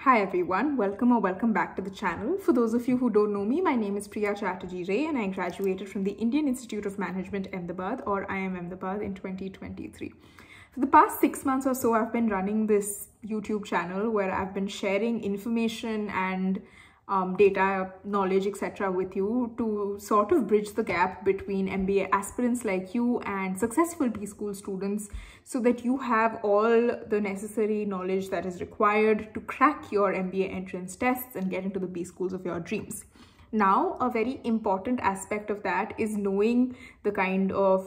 Hi everyone, welcome or welcome back to the channel. For those of you who don't know me, my name is Priya Chatterjee Ray and I graduated from the Indian Institute of Management Ahmedabad or IIM Ahmedabad in 2023. For the past 6 months or so, I've been running this YouTube channel where I've been sharing information and data, knowledge, etc. with you to sort of bridge the gap between MBA aspirants like you and successful B-School students so that you have all the necessary knowledge that is required to crack your MBA entrance tests and get into the B-Schools of your dreams. Now, a very important aspect of that is knowing the kind of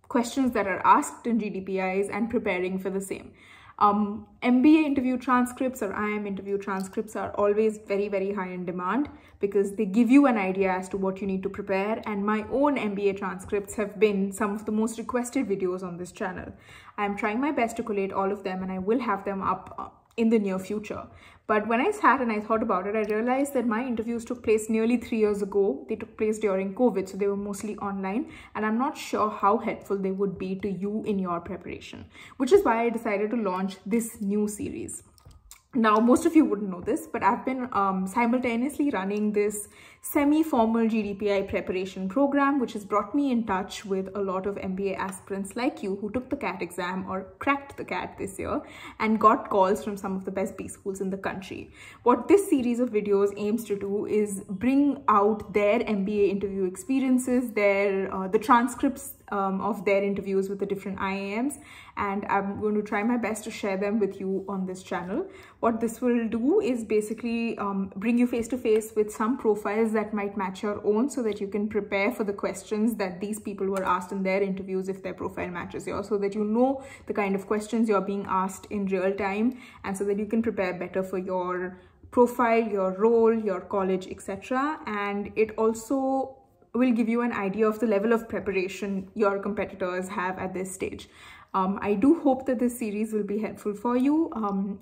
questions that are asked in GDPIs and preparing for the same. MBA interview transcripts or IIM interview transcripts are always very, very high in demand because they give you an idea as to what you need to prepare. And my own MBA transcripts have been some of the most requested videos on this channel. I'm trying my best to collate all of them and I will have them up in the near future. But when I sat and I thought about it, I realized that my interviews took place nearly 3 years ago. They took place during COVID, so they were mostly online. And I'm not sure how helpful they would be to you in your preparation, which is why I decided to launch this new series. Now, most of you wouldn't know this, but I've been simultaneously running this semi-formal GDPI preparation program, which has brought me in touch with a lot of MBA aspirants like you who took the CAT exam or cracked the CAT this year and got calls from some of the best B schools in the country. What this series of videos aims to do is bring out their MBA interview experiences, the transcripts of their interviews with the different IIMs, and I'm going to try my best to share them with you on this channel. What this will do is basically bring you face to face with some profiles that might match your own so that you can prepare for the questions that these people were asked in their interviews if their profile matches yours, so that you know the kind of questions you're being asked in real time and so that you can prepare better for your profile, your role, your college, etc. And it also will give you an idea of the level of preparation your competitors have at this stage. I do hope that this series will be helpful for you.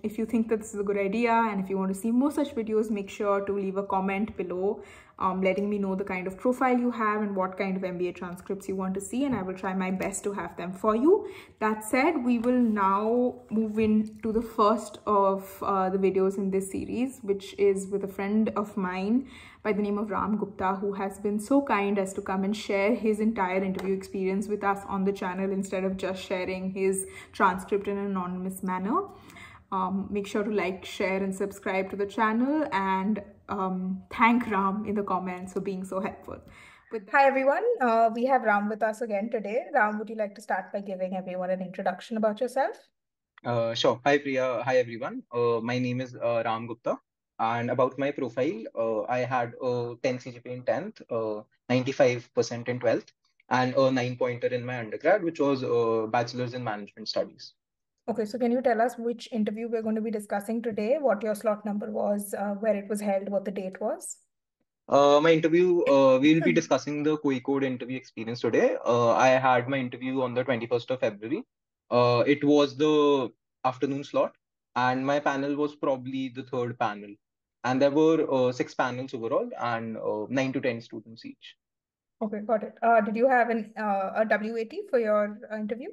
If you think that this is a good idea and if you want to see more such videos, make sure to leave a comment below letting me know the kind of profile you have and what kind of MBA transcripts you want to see, and I will try my best to have them for you. That said, we will now move into the first of the videos in this series, which is with a friend of mine by the name of Ram Gupta, who has been so kind as to come and share his entire interview experience with us on the channel instead of just sharing his transcript in an anonymous manner. Make sure to like, share and subscribe to the channel, and thank Ram in the comments for being so helpful. Hi everyone, we have Ram with us again today. Ram, would you like to start by giving everyone an introduction about yourself? Sure. Hi, Priya. Hi, everyone. My name is Ram Gupta. And about my profile, I had a 10 CGPA in 10th, 95% in 12th, and a 9-pointer in my undergrad, which was Bachelor's in Management Studies. Okay, so can you tell us which interview we're going to be discussing today, what your slot number was, where it was held, what the date was? My interview, we'll be discussing the Co-Code interview experience today. I had my interview on the 21st of February. It was the afternoon slot, and my panel was probably the third panel. And there were 6 panels overall, and 9 to 10 students each. Okay, got it. Did you have a WAT for your interview?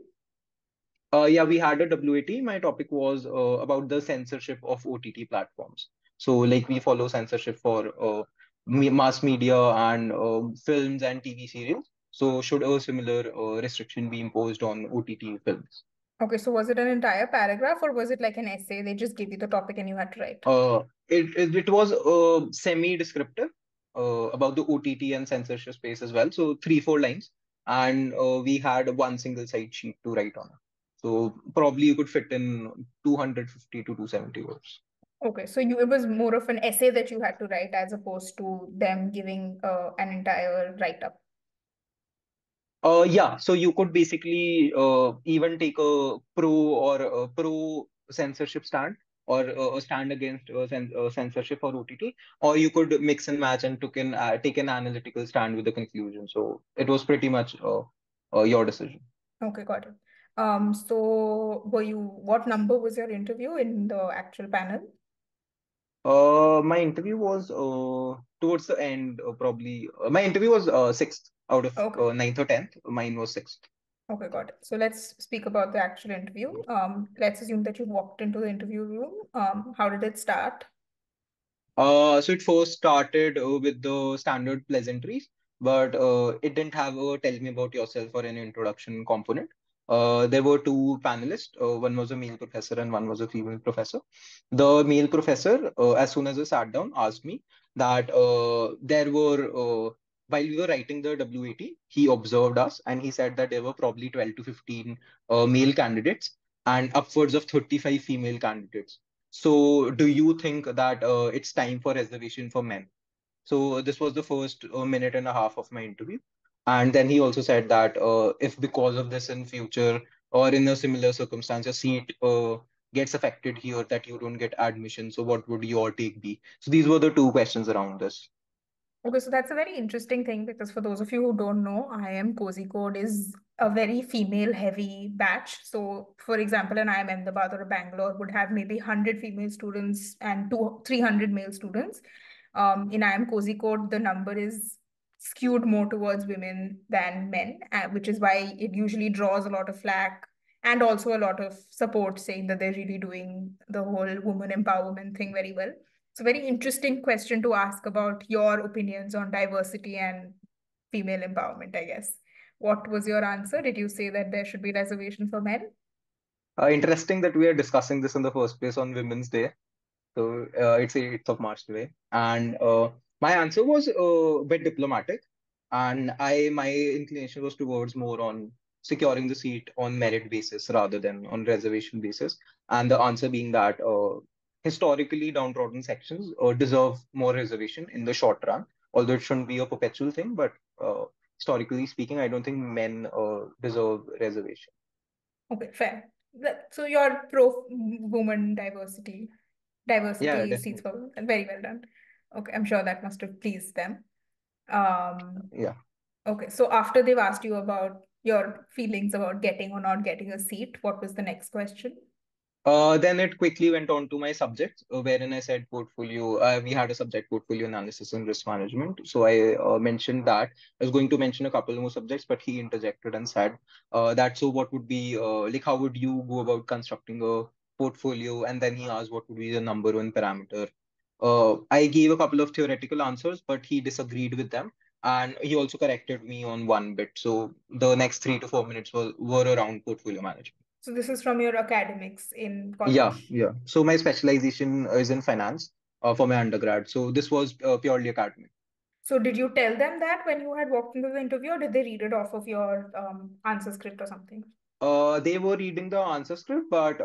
Yeah, we had a WAT. My topic was about the censorship of OTT platforms. So, like, we follow censorship for mass media and films and TV serials. So, should a similar restriction be imposed on OTT films? Okay, so was it an entire paragraph or was it like an essay? They just gave you the topic and you had to write. It was semi-descriptive about the OTT and censorship space as well. So 3-4 lines, and we had one single side sheet to write on. So probably you could fit in 250 to 270 words. Okay, so it was more of an essay that you had to write as opposed to them giving an entire write-up. Yeah, so you could basically even take a pro censorship stand or a stand against censorship or OTT, or you could mix and match and take an analytical stand with the conclusion. So it was pretty much your decision. Okay, got it. So what number was your interview in the actual panel? My interview was towards the end, probably. My interview was sixth out of Okay. ninth or tenth. Mine was sixth. Okay, got it. So let's speak about the actual interview. Let's assume that you walked into the interview room. How did it start? So it first started with the standard pleasantries, but it didn't have a tell me about yourself or an introduction component. There were two panelists. One was a male professor and one was a female professor. The male professor, as soon as I sat down, asked me that while we were writing the WAT, he observed us and he said that there were probably 12 to 15 male candidates and upwards of 35 female candidates. So, do you think that it's time for reservation for men? So, this was the first minute and a half of my interview. And then he also said that if because of this in future or in a similar circumstance, your seat gets affected here, that you don't get admission. So, what would your take be? So, these were the two questions around this. Okay, so that's a very interesting thing because for those of you who don't know, IIM Kozhikode is a very female heavy batch. So, for example, an IIM Ahmedabad or a Bangalore would have maybe 100 female students and 300 male students. In IIM Kozhikode, the number is skewed more towards women than men, which is why it usually draws a lot of flack and also a lot of support saying that they're really doing the whole woman empowerment thing very well. It's a very interesting question to ask about your opinions on diversity and female empowerment, I guess. What was your answer? Did you say that there should be reservation for men? Interesting that we are discussing this in the first place on Women's Day. So it's 8th of March today. And my answer was a bit diplomatic. And my inclination was towards more on securing the seat on merit basis rather than on reservation basis. And the answer being that historically downtrodden sections deserve more reservation in the short run, although it shouldn't be a perpetual thing. But historically speaking, I don't think men deserve reservation. Okay, fair. So you're pro woman Yeah, diversity seats for definitely. women. Very well done. Okay, I'm sure that must have pleased them. Um, Yeah. okay, so after they've asked you about your feelings about getting or not getting a seat, what was the next question? Then it quickly went on to my subjects, wherein I said portfolio. We had a subject portfolio analysis and risk management. So I mentioned that I was going to mention a couple more subjects, but he interjected and said that so what would be like how would you go about constructing a portfolio? And then he asked what would be the number one parameter. I gave a couple of theoretical answers, but he disagreed with them. And he also corrected me on one bit. So the next 3 to 4 minutes were around portfolio management. So this is from your academics in Yeah, college. yeah. So my specialization is in finance for my undergrad. So this was purely academic. So did you tell them that when you had walked into the interview, or did they read it off of your answer script or something? They were reading the answer script, but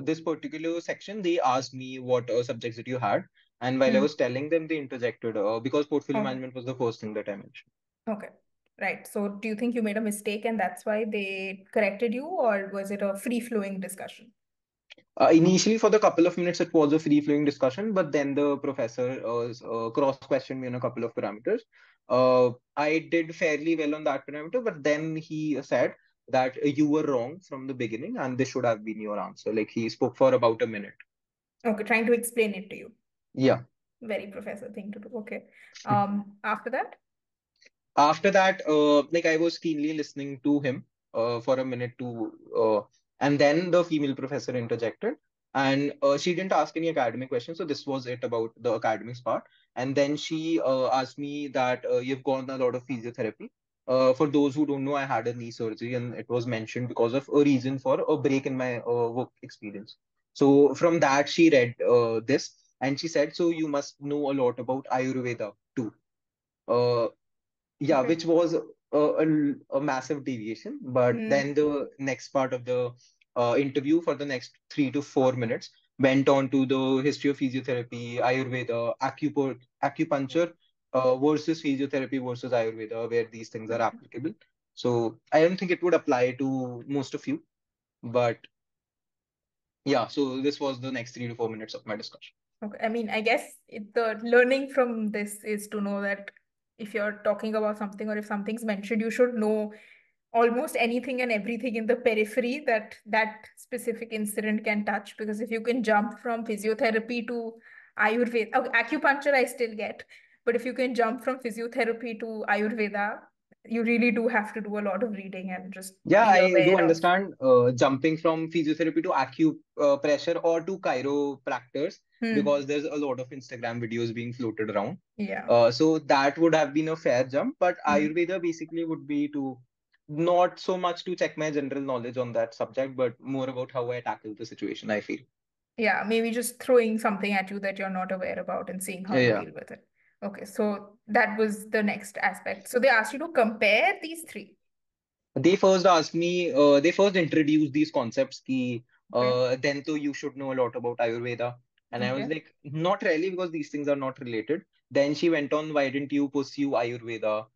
this particular section, they asked me what subjects that you had. And while I Hmm. was telling them, they interjected because portfolio Okay. management was the first thing that I mentioned. Okay. Right. So do you think you made a mistake and that's why they corrected you, or was it a free-flowing discussion? Initially, for the couple of minutes, it was a free-flowing discussion, but then the professor cross-questioned me on a couple of parameters. I did fairly well on that parameter, but then he said that you were wrong from the beginning, and this should have been your answer. Like he spoke for about a minute. Okay, trying to explain it to you. Yeah. Very professor thing to do. Okay. After that? After that, like I was keenly listening to him for a minute and then the female professor interjected, and she didn't ask any academic questions. So this was it about the academics part. And then she asked me that you've gone a lot of physiotherapy. For those who don't know, I had a knee surgery, and it was mentioned because of a reason for a break in my work experience. So from that, she read this, and she said, "So you must know a lot about Ayurveda too." Uh, yeah, Okay. which was a massive deviation. But Hmm. then the next part of the interview for the next 3 to 4 minutes went on to the history of physiotherapy, Ayurveda, acupuncture versus physiotherapy versus Ayurveda, where these things are Okay. applicable. So I don't think it would apply to most of you, but yeah, so this was the next 3 to 4 minutes of my discussion. Okay. I mean, I guess the learning from this is to know that if you're talking about something or if something's mentioned, you should know almost anything and everything in the periphery that that specific incident can touch. Because if you can jump from physiotherapy to Ayurveda, okay, acupuncture, I still get, but if you can jump from physiotherapy to Ayurveda, you really do have to do a lot of reading and just Yeah, be I do aware of. understand jumping from physiotherapy to acupressure or to chiropractors because there's a lot of Instagram videos being floated around. Yeah. So that would have been a fair jump, but Hmm. Ayurveda basically would be to not so much to check my general knowledge on that subject, but more about how I tackle the situation, I feel. Yeah, maybe just throwing something at you that you're not aware about and seeing how you Yeah. deal with it. Okay, so that was the next aspect. So they asked you to compare these three. They first introduced these concepts ki, Okay. then to you should know a lot about Ayurveda. And I was Okay. like, not really, because these things are not related. Then she went on, why didn't you pursue Ayurveda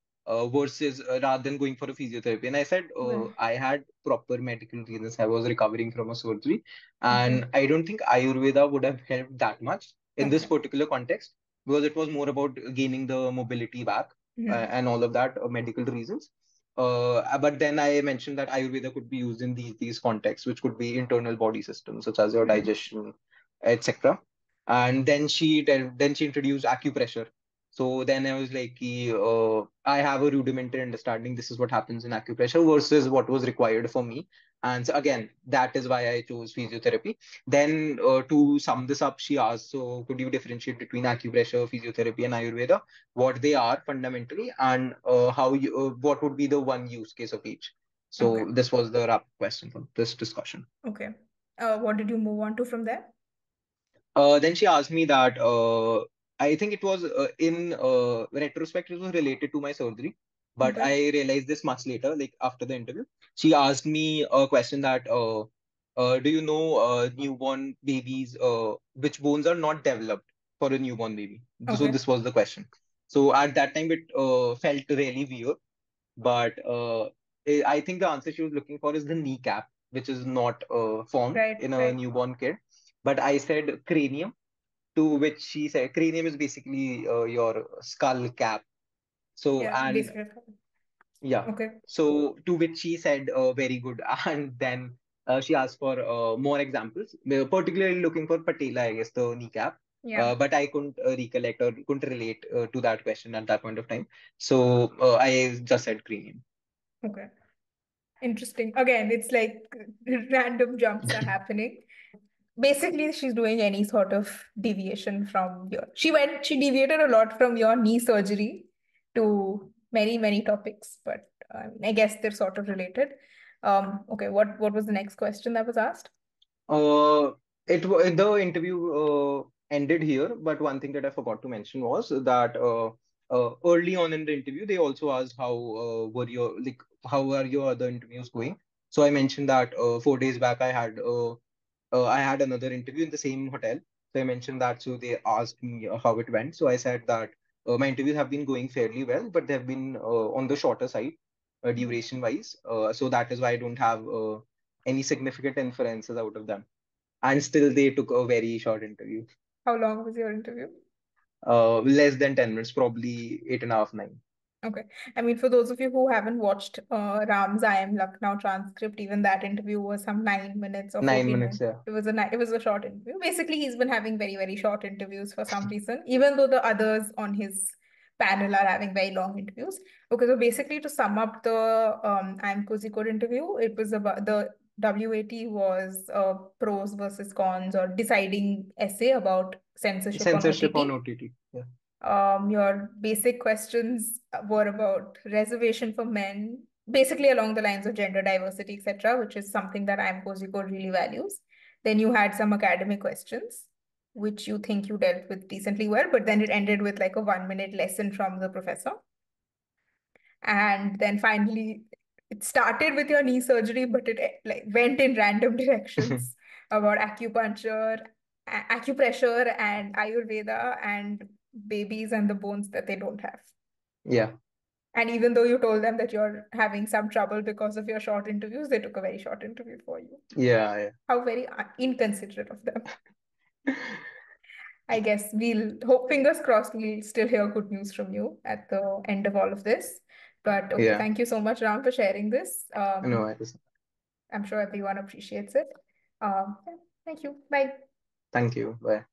versus rather than going for a physiotherapy? And I said, Okay. I had proper medical reasons. I was recovering from a surgery. Okay. And I don't think Ayurveda would have helped that much in this Okay. particular context because it was more about gaining the mobility back Mhm. and all of that, medical reasons. But then I mentioned that Ayurveda could be used in these contexts, which could be internal body systems such as your Mhm. digestion, etc. And then she introduced acupressure. So then I was like, I have a rudimentary understanding. This is what happens in acupressure versus what was required for me. And so again, that is why I chose physiotherapy. Then to sum this up, she asked, so could you differentiate between acupressure, physiotherapy, and Ayurveda? What they are fundamentally, and what would be the one use case of each. Okay. So this was the wrap question for this discussion. Okay. What did you move on to from there? Then she asked me that I think it was in retrospect, it was related to my surgery, but Okay. I realized this much later, like after the interview. She asked me a question that do you know newborn babies which bones are not developed for a newborn baby? So Okay. this was the question. So at that time, it felt really weird, but I think the answer she was looking for is the kneecap, which is not formed Right. in a Right. newborn kid. But I said cranium, to which she said cranium is basically your skull cap. So, Yeah. and Basically. yeah, Okay. so to which she said very good. And then she asked for more examples, particularly looking for patella, I guess, the kneecap. Yeah. But I couldn't recollect or couldn't relate to that question at that point of time. So I just said cranium. Okay. Interesting. Again, it's like random jumps are happening. Basically, she's doing any sort of deviation from your. She deviated a lot from your knee surgery to many, many topics, but I guess they're sort of related. Okay, what was the next question that was asked? Uh, the interview ended here, but one thing that I forgot to mention was that early on in the interview, they also asked how are your other interviews going. So I mentioned that 4 days back I had another interview in the same hotel. So I mentioned that. So they asked me how it went. So I said that my interviews have been going fairly well, but they've been on the shorter side, duration wise. So that is why I don't have any significant inferences out of them. And still, they took a very short interview, How long was your interview? less than 10 minutes, probably eight and a half, nine. Okay. I mean, for those of you who haven't watched Ram's IIM Lucknow transcript, even that interview was some 9 minutes or 9 14 minutes, minutes. yeah. It was a short interview. Basically, he's been having very, very short interviews for some reason, even though the others on his panel are having very long interviews. Okay, so basically to sum up the IIM Kozhikode interview, it was about the WAT was pros versus cons or deciding essay about censorship on Censorship on OTT. OTT. Yeah. Your basic questions were about reservation for men, basically along the lines of gender diversity, etc., which is something that IIM Kozhikode really values. Then you had some academic questions, which you think you dealt with decently well, but then it ended with like a 1 minute lesson from the professor. And then finally, it started with your knee surgery, but it like went in random directions about acupressure, and Ayurveda, and babies and the bones that they don't have. Yeah. And even though you told them that you're having some trouble because of your short interviews, they took a very short interview for you. Yeah. How very inconsiderate of them. I guess we'll hope, fingers crossed, we'll still hear good news from you at the end of all of this. But okay, Yeah. thank you so much, Ram, for sharing this. No, I just, I'm sure everyone appreciates it. Yeah, thank you. Bye. thank you. Bye.